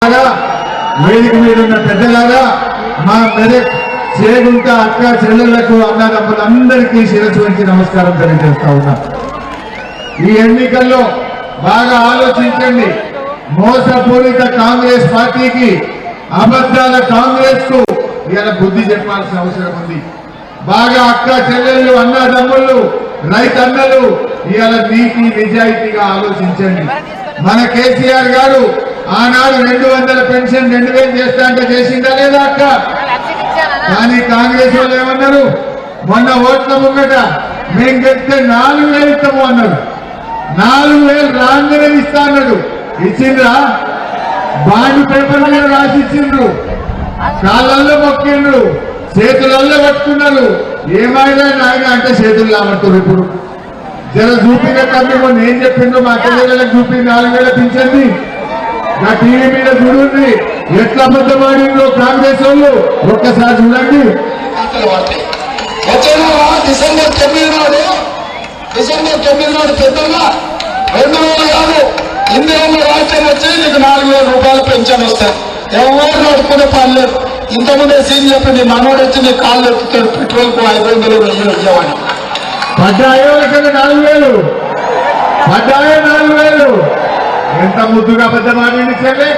మిత్రులారా, వేదిక మీద ఉన్న పెద్దలారా, మా మెదక్ చేగుంట అక్క చెల్లెళ్లకు అన్నదమ్ములందరికీ శిరస్సు వంచి నమస్కారం తెలియజేస్తా ఉన్నా. ఈ ఎన్నికల్లో బాగా ఆలోచించండి. మోసపూరిత కాంగ్రెస్ పార్టీకి, అబద్ధాల కాంగ్రెస్ కు ఇలా బుద్ధి చెప్పాల్సిన అవసరం ఉంది. బాగా అక్క చెల్లెళ్ళు, అన్నదమ్ముళ్ళు, రైతన్నలు ఇవాళ నీతి నిజాయితీగా ఆలోచించండి. మన కేసీఆర్ గారు ఆనాడు 200 పెన్షన్ 2000 చేస్తా అంటే చేసిందా లేదా అక్క? కానీ కాంగ్రెస్ వాళ్ళు ఏమన్నారు? మొన్న ఓట్ల ముంగట మేము చెప్తే 4000 ఇస్తాము అన్నారు. 4000 రాగానే ఇస్తా అన్నాడు. ఇచ్చిండ్రా? బాండ్ పేపర్ మీద రాసి ఇచ్చిండ్రు, కాళ్ళల్లో మొక్కిండ్రు, చేతులలో పట్టుకున్నారు. ఏమైనా నాయన అంటే చేతులు లాబడుతున్నారు. ఇప్పుడు జర చూపిన తమ్మి నేను చెప్పిండ్రు మా అక్కలకు చూపి 4000 పింఛండి. నా టీవీ మీద చూడండి ఎట్లా అబద్ధమాడిండ్రో కాంగ్రెస్ వాళ్ళు. ఒక్కసారి చూడండి. డిసెంబర్ 9 నాడు పెద్దగా 2000 కాదు, ఇందిరమ్మ రాజ్యం వచ్చి నీకు 4000 రూపాయలు పెన్షన్ వస్తాయి. ఎవరు నడుపుకునే పని లేదు. ఇంతకుముందే సీన్ చెప్పింది, మనోడు వచ్చి నీ కాళ్ళు ఎత్తుతాడు, పెట్రోల్ కు 500 వచ్చేవాడిని. పడ్డాయో 4000 పడ్డాయో 4000. ఎంత ముద్దుగా అబద్ధమాడింది చెల్లె.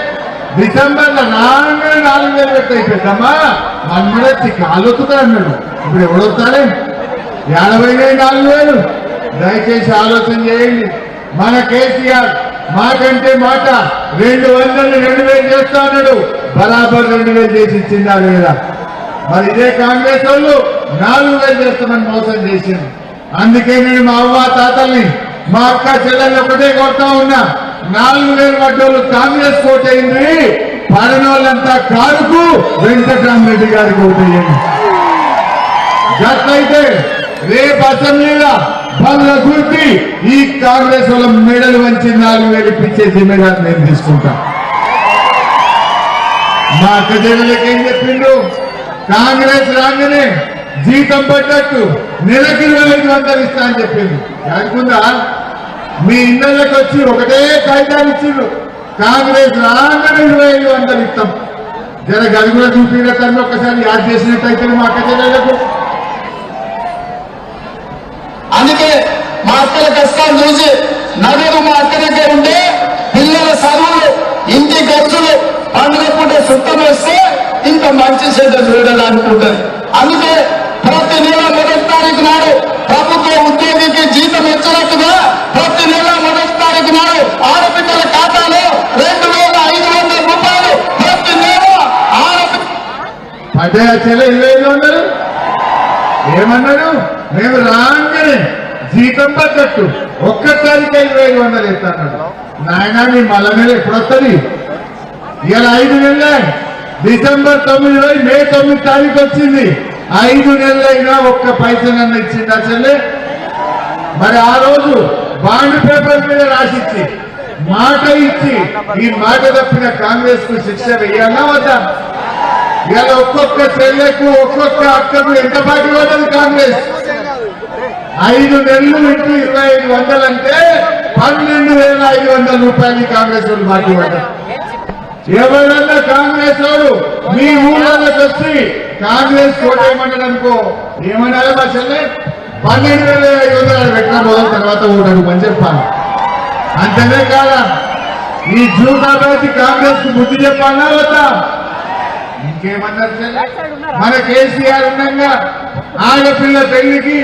డిసెంబర్ లో రాగానే 4000 పెట్టాయి. పెద్దమ్మా మమ్మడొచ్చి కాళ్ళొత్తుతా అన్నాడు. ఇప్పుడు ఎవడొస్తాడే? 40,000. దయచేసి ఆలోచన చేయండి. మన కేసీఆర్ మాకంటే మాట 200 2000 చేస్తా అన్నాడు. బరాబర్ 2000 చేసి ఇచ్చిందా లేదా? మరి ఇదే కాంగ్రెస్ వాళ్ళు 4000 చేస్తామని మోసం చేసింది. అందుకే నేను మా అవ్వ తాతల్ని, మా అక్క చెల్లెల్ని ఒకటే కొడతా ఉన్నా. 4000 పడ్డోళ్ళు కాంగ్రెస్ ఓటేయండి, పడనోళ్ళంతా కారుకు వెంకటరామరెడ్డి గారికి ఓటేయండి. గట్లయితే రేపు అసెంబ్లీలో బల్ల గుర్తి ఈ కాంగ్రెస్ వాళ్ళ మెడలు వంచి 4000 ఇప్పించే జిమ్మేదారు నేను తీసుకుంటా. మా అక్క చెల్లెలకి ఏం చెప్పిండు? కాంగ్రెస్ రాగానే జీతం పడ్డట్టు నెలకి 2500 ఇస్తా అని చెప్పింది. అనుకుందా? మీ ఇళ్ళకి వచ్చి ఒకటే కాగితాలు ఇచ్చిండ్రు. కాంగ్రెస్ రాగానే 2500 ఇస్తాం. జర గడుగులో చూపినట్టు ఒకసారి యాడ్ చేసినట్టయితే మా అక్క చెల్లెలకు. అందుకే మా అక్కల కష్టాలు చూసి నగదు మా అక్క దగ్గర ఉంటే పిల్లల చదువులు, ఇంటి ఖర్చులు, పండుగ పూట సుట్టం వేస్తే ఇంకా మంచి చేత చూడాలనుకుంటుంది. అందుకే ప్రతి నెల 1వ తారీఖు నాడు ప్రభుత్వ ఉద్యోగికి జీతం ఇచ్చినట్టుగా ప్రతి నెల 1వ తారీఖు నాడు ఆడపిల్లల ఖాతాలో 2500 రూపాయలు ప్రతి నెల అదే చెల్లె 2500 ఏమన్నాడు? మేము రాగానే జీతం పడ్డట్టు 1వ తారీఖు 2500 ఇస్తాడు. నాయన నీ మళ్ళ నెల ఎప్పుడు వస్తుంది? ఇలా 5 నెలలే. డిసెంబర్ 9 మే 9 తారీఖు వచ్చింది. 5 నెలలైనా ఒక్క పైసలన్నా ఇచ్చిందా చెల్లె? మరి ఆ రోజు బాండ్ పేపర్ మీద రాసిచ్చి మాట ఇచ్చి ఈ మాట తప్పిన కాంగ్రెస్ కు శిక్ష వెయ్యాలా వద్దా? ఇలా ఒక్కొక్క చెల్లెకు ఒక్కొక్క అక్కకు ఎంత పాటి పడ్డది కాంగ్రెస్? 5 నెలలు ఇంటూ 2500 అంటే 12,500 రూపాయలు కాంగ్రెస్ వాళ్ళు పాటి పడ్డారు. ఎవరన్నా కాంగ్రెస్ వాడు మీ ఊళ్ళకి వచ్చి కాంగ్రెస్ కోటేయమన్నాడు అనుకో, ఏమన్నారా మా చెల్లె? 12,500 పెట్టిన మొదలు తర్వాత ఓటాడు అని చెప్పాలి. అంతనే కాదా? ఈ జూటాబాద్ కాంగ్రెస్ కు బుద్ధి చెప్పాలా వద్దా? ఇంకేమన్నారు చెల్లె? మన కేసీఆర్ ఉండగా ఆడపిల్ల పెళ్లికి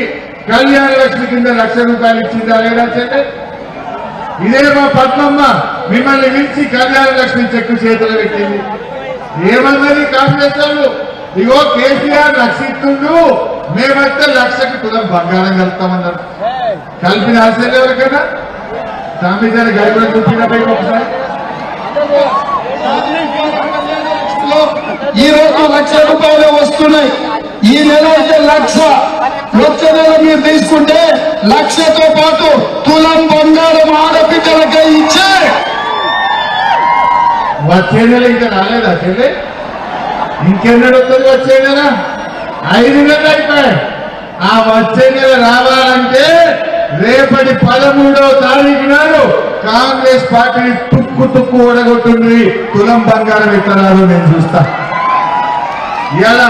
కళ్యాణ లక్ష్మి కింద 1,00,000 రూపాయలు ఇచ్చిందా లేదా చెల్లె? ఇదే మా పద్మమ్మ మిమ్మల్ని పిలిచి కళ్యాణ లక్ష్మి చెక్కు చేతులు పెట్టింది. ఏమన్నది కాంగ్రెస్ వాళ్ళు? ఇగో కేసీఆర్ 1,00,000 ఇస్తుండు, మేమైతే 1,00,000కి తులం బంగారం కలుపుతామన్నారు. కలిపిన ఆశలు ఎవరికైనా? సాంబిజాన్ని గడిపడం చూపినపై ఒకసారి ఈ రోజు 1,00,000 రూపాయలు వస్తున్నాయి. ఈ నెల అయితే 1,00,000. వచ్చే నెల మీరు తీసుకుంటే 1,00,000తో పాటు తులం బంగారం ఆడపిల్లలకే ఇచ్చే వచ్చే నెల ఇంకా రాలేదా చెల్లె? ఇంకెన్నడు వస్తుంది వచ్చే నెల? 5 నెలలు అయిపోయాయి. ఆ వచ్చే నెల రావాలంటే రేపటి 13వ తారీఖు నాడు కాంగ్రెస్ పార్టీని తుక్కు తుక్కు ఓడగొట్టుంది, తులం బంగారం ఎత్తనారు నేను చూస్తా. ఇలా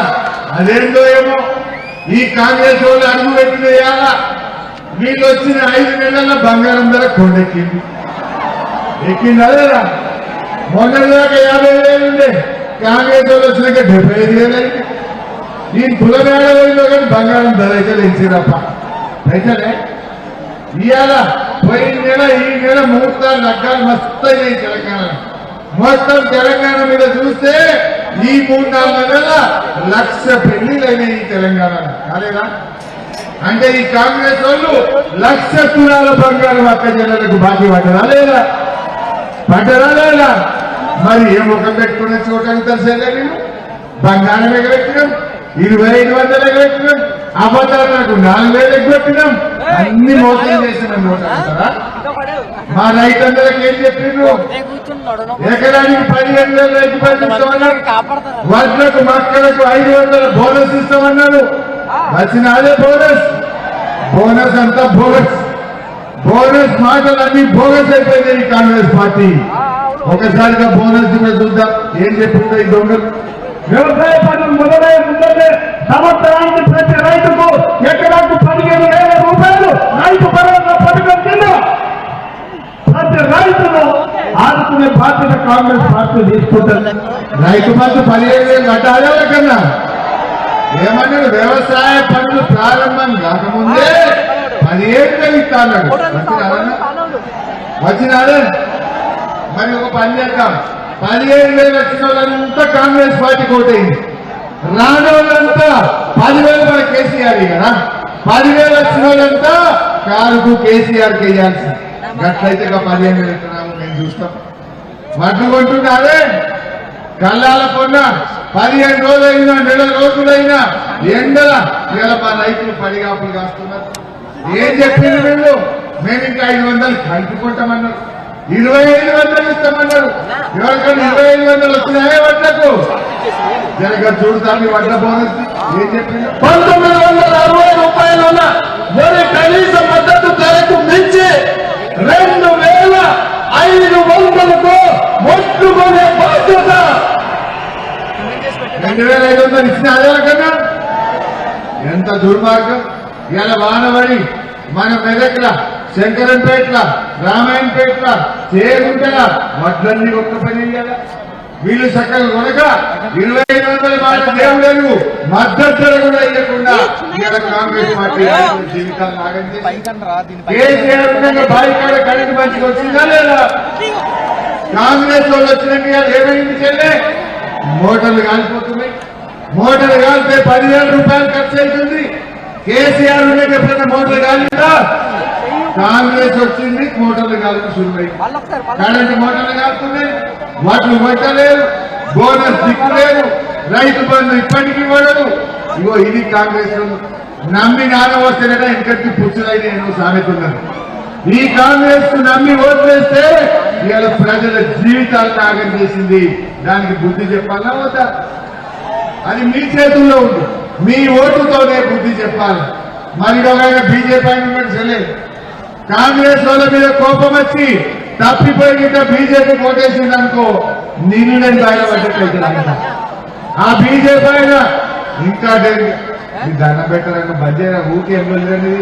అదేంటో ఏమో ఈ కాంగ్రెస్ వాళ్ళు అడుగు పెట్టిన ఇవాళ వీళ్ళు వచ్చిన 5 నెలల బంగారం ధర కొండెక్కింది. ఎక్కిందా లేదా? మొన్నటిదాకా 50,000 ఉండే, కాంగ్రెస్ వాళ్ళు వచ్చినాక 75,000 అయింది. ఈ తులమేడలో కానీ బంగారం ధర అయితే లేచిరప్ప అయితేనే. ఇవాళ పోయిన నెల ఈ నెల ముహూర్తాలు లగ్గాలు మస్తు అయినాయి తెలంగాణ. మొత్తం తెలంగాణ మీద చూస్తే ఈ 3-4 నెలల 1,00,000 పెళ్లిళ్ళు అయినాయి ఈ తెలంగాణలో. కాలేదా? అంటే ఈ కాంగ్రెస్ వాళ్ళు 1,00,000 తులాల బంగారం అక్క జిల్లాలకు బాకీ పడ్డరా లేదా? పడ్డరా లేదా? మరి ఏ ముఖం పెట్టుకునే చూడటానికి తెలిసేలే. నేను బంగారం ఎగబెట్టినాం, 2,500 ఎగబెట్టినాం, అబద్ధాలు నాకు 4,000 ఎగబెట్టినాం, అన్ని మోసం చేసినాం. నోటారా? మా రైతులందరికి ఏం చెప్పిండ్రు? ఎకరానికి 15,000 రైతు బంధు ఇస్తామన్నారు, వడ్లకు మక్కలకు 500 బోనస్ ఇస్తామన్నారు. వచ్చినాదే బోనస్. బోనస్ అంతా బోగస్. బోనస్ మాటలు అన్ని బోగస్ అయిపోయింది ఈ కాంగ్రెస్ పార్టీ. ఒకసారిగా బోనస్ మీద చూద్దాం ఏం చెప్పిందో ఈ దొంగలు. వ్యవసాయ పనులు మొదలైన ముందే సంవత్సరానికి ప్రతి రైతుకు ఎకరాకు 15,000 రూపాయలు రైతు భరోసా పథకం కింద ప్రతి రైతును ఆదుకునే బాధ్యత కాంగ్రెస్ పార్టీ తీసుకుంటుంది. రైతు బంధు 15,000 కట్టాలి కన్నా. ఏమన్నాడు? వ్యవసాయ పనులు ప్రారంభం కాకముందే 15,000 ఇస్తా అన్నాడు. వచ్చినాడే. మరి ఒక పని చేద్దాం, 15,000 వచ్చిన వాళ్ళంతా కాంగ్రెస్ పార్టీ కోటైంది, రాని వాళ్ళంతా 10,000 మన కేసీఆర్ కదా. 10,000 వచ్చిన వాళ్ళంతా కారుకు కేసీఆర్కి వేయాల్సి. గట్లయితే 15,000 ఇస్తున్నాము నేను చూస్తాం. వడ్లు కొంటున్నారే కళ్ళాల కొన్న 15 రోజులైనా 1 రోజులైనా ఎండల ఇవాళ మా రైతులు పడిగాపులు కాస్తున్నారు. ఏం చెప్పింది వీళ్ళు? మేము ఇంకా 500 కలుపుకుంటామన్నారు, 2,500 ఇస్తామన్నారు. ఎవరికైనా 2,500 వచ్చినాయే వడ్లకు? జరగ చూడతాను వడ్ల బోనస్ ఏం చెప్పింది? 1,960 రూపాయలు ఉన్న వరి కనీస మద్దతు ధరకు మించి 2,500కు మొట్టుకునే బాధ్యత 2,500 ఇచ్చిన అదే కన్నా. ఎంత దుర్మార్గం! ఇలా వానబడి మన మెదక్ల, శంకరంపేట్ల, రామాయణపేట్ల, చేగుంటల వడ్లన్నీ ఒక్క పని కదా. వీళ్ళు చక్కగా కొనక 2,500 మాట దేవుడు మద్దతు ధర కూడా ఇవ్వకుండా ఇలా కాంగ్రెస్ పార్టీ జీవితాలు నాగండి. కేసీఆర్ బాయికాడ కరెంట్ మంచిగా వచ్చిందా లేదా? కాంగ్రెస్ వాళ్ళు వచ్చినాక ఏమైంది చెల్లె? మోటార్లు కాలిపోతున్నాయి. మోటార్లు కాలితే 10,000 రూపాయలు ఖర్చు అవుతుంది. కేసీఆర్ ఉన్నది ఎప్పుడైనా మోటార్లు కాలిందా? కాంగ్రెస్ వచ్చింది, మోటార్లు కాలికి శురువైంది. కరెంటు మోటార్లు కాలుతున్నాయి, వాటిని కొట్టలేదు, బోనస్ దిక్కులేదు, రైతు బంధు ఇప్పటికీ ఇవ్వలేదు. ఇగో ఇది కాంగ్రెస్ నమ్మి నాన్న వస్తేనట ఇంకటి పుచ్చులైన ఎన్నో సామెత ఉన్నది. ఈ కాంగ్రెస్ కు నమ్మి ఓట్లేస్తే ఇవాళ ప్రజల జీవితాలు త్యాగం చేసింది. దానికి బుద్ధి చెప్పాలా వద్దా? అది మీ చేతుల్లో ఉంది. మీ ఓటుతోనే బుద్ధి చెప్పాలి. మరి ఒక బీజేపీ చెల్లెలు కాంగ్రెస్ వాళ్ళ మీద కోపం వచ్చి తప్పిపోయి బీజేపీ ఓటేసింది అనుకో, నిన్ను నేను బయటపడ్డట్లయితే ఆ బీజేపీ అయినా ఇంకా దండం పెట్టాలని బంజేరా ఊరికి ఏం వెళ్ళండి.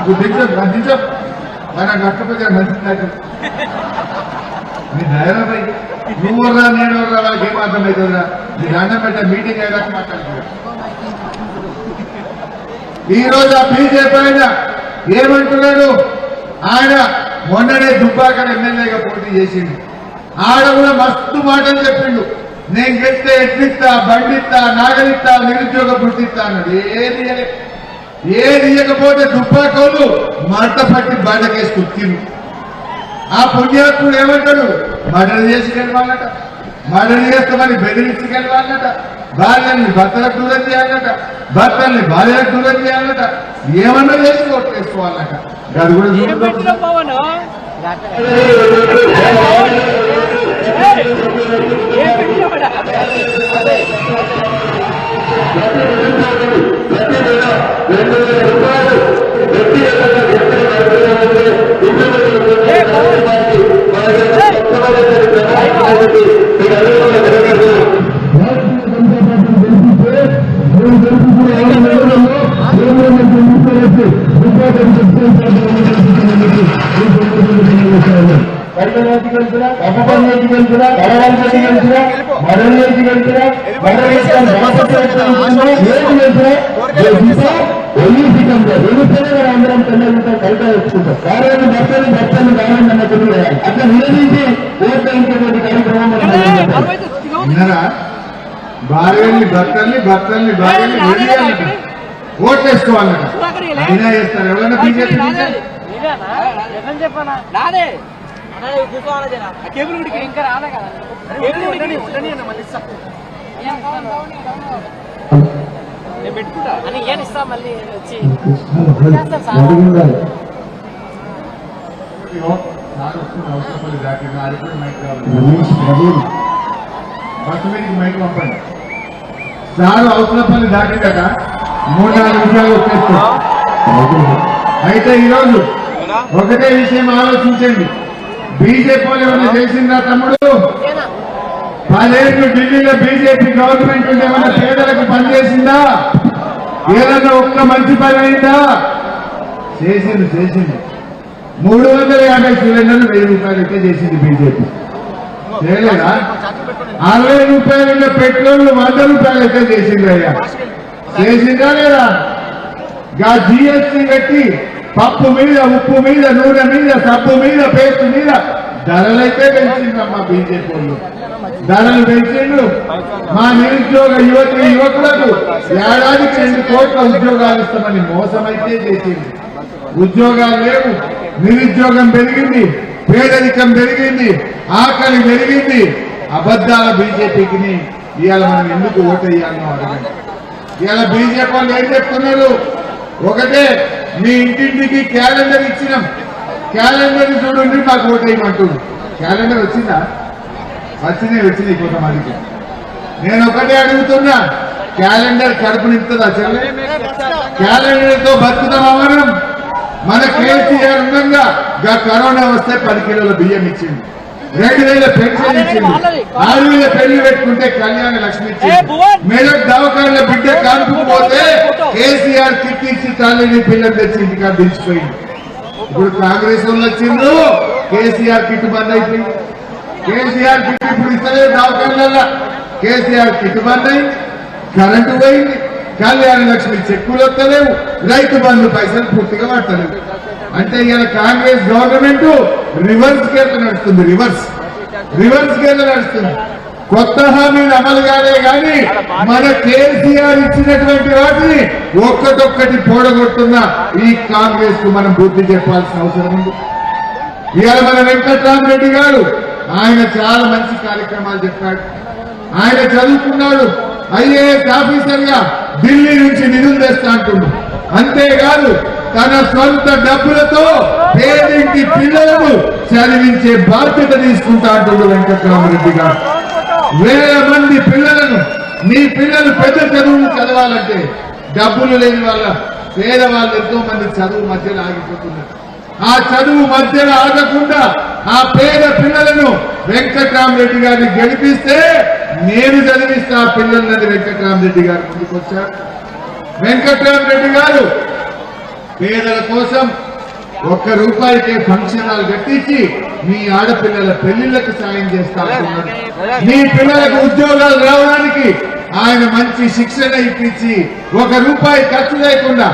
గుర్తించం మన కట్టపోతే మంచిది. నీ ధైర్యమై నువ్వురా నేను వాళ్ళకి ఏం అర్థమవుతుందా? నీ దండం పెట్టే మీటింగ్ అయ్యాక మాట్లాడుతున్నా. ఈ రోజు ఆ బీజేపీ ఆయన ఏమంటున్నాడు? ఆయన మొన్ననే దుబ్బాక ఎమ్మెల్యేగా పోటీ చేసిండు. ఆడ కూడా మస్తు మాటలు చెప్పిండు. నేను గెలిస్తే ఎట్లిస్తా, బండిస్తా, నాగలిస్తా, నిరుద్యోగ గుర్తిస్తా అన్నాడు. ఏది ఇయ్యకపోతే దుబ్బాకోలు మట్ట పట్టి బండకేసి కుట్టిండు. ఆ పుణ్యాత్ముడు ఏమంటాడు? మర్డర్ చేసి గెలవాలట, మర్డర్ చేస్తామని బెదిరించి గెలవాలట, భార్యల్ని భర్తలకు దూరం చేయాలట, భర్తల్ని భార్యలకు దూరం చేయాలట, ఏమన్నా చేసి ఓటు వేసుకోవాలట. అది కూడా చూడండి. రైతులకి వెళ్తున్నా కప్పపల్లికి వెళ్తున్నా కరవాళ్ళకి వెళ్తున్నా మరొకరికి వెళ్తున్నా అందరం కన్నా కలిపి వచ్చుకుంటాం కార్యాలు భర్తలు కావాలని అన్నట్టు అట్లా నిలదీసి ఓట్లైనటువంటి కార్యక్రమం విన్నారా? భార్యల్ని భర్తల్ని భార్యల్ని విడియాలట, ఓట్లేసుకోవాలట. అయినా చేస్తారు ఎవరైనా బీజేపీ చెప్పనా రాదే కేబుల్ గుడికి ఇంకా రాలే కదా నేను పెట్టుకుంటా అని ఏం ఇస్తా మళ్ళీ వచ్చి అవసరం దాటిన మైక్ కావాలి, బస్సు మీదకి మైక్ పంపండి. సారు అవసరపల్లి దాటిందట 3-4 నిమిషాలు వచ్చేస్తాం. అయితే ఈరోజు ఒకటే విషయం ఆలోచించండి. బీజేపీ వాళ్ళు ఏమైనా చేసిందా తమ్ముడు? 10 ఏళ్ళు ఢిల్లీలో బీజేపీ గవర్నమెంట్ ఏమైనా పేదలకు పనిచేసిందా? ఏదైనా ఒక్క మంచి పని అయిందా? చేసింది 350 సిలిండర్లు 1000 రూపాయలు అయితే చేసింది బీజేపీ. చేయలేదా? 60 రూపాయల పెట్రోల్ 100 రూపాయలు అయితే చేసింది అయ్యా. చేసిందా లేదా? జిఎస్టీ పెట్టి పప్పు మీద, ఉప్పు మీద, నూనె మీద, సబ్బు మీద, పేస్ట్ మీద ధరలైతే పెంచిందమ్మా బీజేపీ వాళ్ళు. ధరలు పెంచిండు. మా నిరుద్యోగ యువకులకు ఏడాదికి 2 కోట్ల ఉద్యోగాలు ఇస్తామని మోసమైతే చేసింది. ఉద్యోగాలు లేవు, నిరుద్యోగం పెరిగింది, పేదరికం పెరిగింది, ఆకలి పెరిగింది. అబద్ధాల బీజేపీకి ఇవాళ మనం ఎందుకు ఓటేయాలనో అడగండి. ఇవాళ బీజేపీ వాళ్ళు ఏం చెప్తున్నారు? ఒకటే, మీ ఇంటింటికి క్యాలెండర్ ఇచ్చినాం, క్యాలెండర్ చూడండి మాకు ఓటేయమంటుంది. క్యాలెండర్ వచ్చిందా? వచ్చినాయి కొంతమందికి. నేను ఒకటే అడుగుతున్నా, క్యాలెండర్ కడుపు నింపుతుందా చెల్లె? క్యాలెండర్ తో బతుకుతామా మనం? మన కేసీఆర్ ఉండగా కరోనా వస్తే 10 కిలోల బియ్యం ఇచ్చింది, 2000 పెన్షన్ ఇచ్చింది, 6000 పెళ్లి పెట్టుకుంటే కళ్యాణ లక్ష్మి ఇచ్చింది, మెదక్ దవాఖానలో బిడ్డ కానుకుపోతే కేసీఆర్ కిట్ ఇచ్చి తల్లిని పిల్లలు తెచ్చి ఇంటికా దించిపోయింది. ఇప్పుడు కాంగ్రెస్ వాళ్ళు వచ్చిండ్రు, కేసీఆర్ కిట్ బంద్ అయిపోయింది. కేసీఆర్ కిట్ ఇప్పుడు ఇస్తలేదు దవాఖానల. కేసీఆర్ కిట్ బంద్ అయింది, కరెంటు పోయింది, కళ్యాణ లక్ష్మి చెక్కులు వస్తలేవు, రైతు బంధు పైసలు పూర్తిగా పడతలేవు. అంటే ఇవాళ కాంగ్రెస్ గవర్నమెంట్ రివర్స్ గేర్లో నడుస్తుంది. రివర్స్ గేర్లో నడుస్తుంది. కొత్త హామీలు అమలు కాలే కానీ మన కేసీఆర్ ఇచ్చినటువంటి వాటిని ఒక్కటొక్కటి పోడగొడుతున్న ఈ కాంగ్రెస్ కు మనం బుద్ధి చెప్పాల్సిన అవసరం ఉంది. ఇవాళ మన వెంకట్రామరెడ్డి గారు ఆయన చాలా మంచి కార్యక్రమాలు చెప్పాడు. ఆయన చదువుకున్నాడు, ఐఏఎస్ ఆఫీసర్ గా ఢిల్లీ నుంచి నిధులు తెస్తా అంటున్నాడు. అంతేకాదు తన సొంత డబ్బులతో పేదింటి పిల్లలను చదివించే బాధ్యత తీసుకుంటా అంటున్నాడు వెంకట్రామరెడ్డి గారు. 1000 మంది పిల్లలను, నీ పిల్లలు పెద్ద చదువులు చదవాలంటే డబ్బులు లేని వాళ్ళ పేదవాళ్ళు ఎంతో మంది చదువు మధ్యలో ఆగిపోతున్నారు. ఆ చదువు మధ్యలో ఆగకుండా ఆ పేద పిల్లలను వెంకట్రామరెడ్డి గారిని గెలిపిస్తే నేను చదివిస్తా ఆ పిల్లలని వెంకట్రామరెడ్డి గారు ముందుకొచ్చారు. వెంకట్రామరెడ్డి గారు పేదల కోసం ₹1 ఫంక్షన్ హాల్ కట్టించి మీ ఆడపిల్లల పెళ్లిళ్లకు సాయం చేస్తా ఉన్నారు. మీ పిల్లలకు ఉద్యోగాలు రావడానికి ఆయన మంచి శిక్షణ ఇప్పించి ₹1 ఖర్చు లేకుండా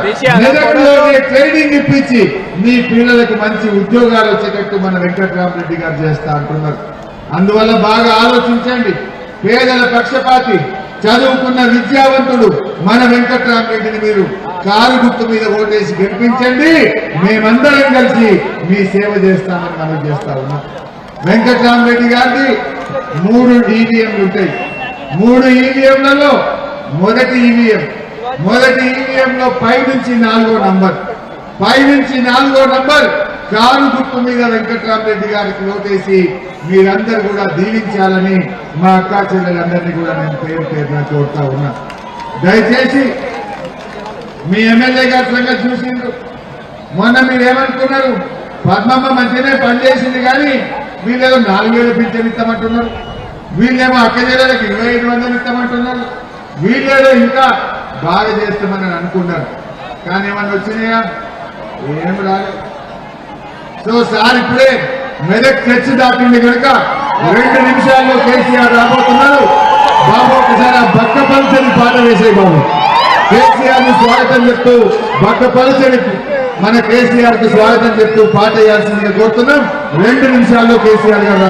మెదక్లోనే ట్రైనింగ్ ఇప్పించి మీ పిల్లలకు మంచి ఉద్యోగాలు వచ్చేటట్టు మన వెంకట్రామరెడ్డి గారు చేస్తా అంటున్నారు. అందువల్ల బాగా ఆలోచించండి. పేదల పక్షపాతి, చదువుకున్న విద్యావంతుడు మన వెంకట్రామరెడ్డిని మీరు కారు గుర్తు మీద ఓటేసి గెలిపించండి. మేమందరం కలిసి మీ సేవ చేస్తామని మనం చేస్తా ఉన్నాం. వెంకట్రామరెడ్డి గారికి 3 ఈవీఎంలు ఉంటాయి. 3 ఈవీఎంలలో మొదటి ఈవీఎంలో పై నుంచి 4వ నంబర్, కారు గుర్తు మీద వెంకట్రామరెడ్డి గారికి ఓటేసి మీరందరూ కూడా దీవించాలని మా అక్కా చెల్లెలందరినీ కూడా నేను పేరున కోరుతా ఉన్నా. దయచేసి మీ ఎమ్మెల్యే గారి సంగతి చూసిండ్రు. మొన్న మీరేమనుకున్నారు? పద్మమ్మ మంచిగానే పనిచేసింది కానీ వీళ్ళేదో 4000 పింఛన్ ఇస్తామంటున్నారు, వీళ్ళేమో అక్క చెల్లెలకు 2500 ఇస్తామంటున్నారు, వీళ్ళేదో ఇంకా బాగా చేస్తామని అనుకున్నారు. కానీ ఏమన్నా వచ్చినాయా? ఏం రాలేదు. సో సార్ ఇప్పుడే మెదక్ చర్చి దాటింది కనుక 2 నిమిషాల్లో కేసీఆర్ రాబోతున్నారు. బాబు ఒకసారి ఆ బక్క పలచని పాట వేసే బాబు. కేసీఆర్ ని స్వాగతం చెప్తూ బక్క పలచని మన కేసీఆర్ కి స్వాగతం చెప్తూ పాట వేయాల్సిందిగా కోరుతున్నాం. 2 నిమిషాల్లో కేసీఆర్ గారు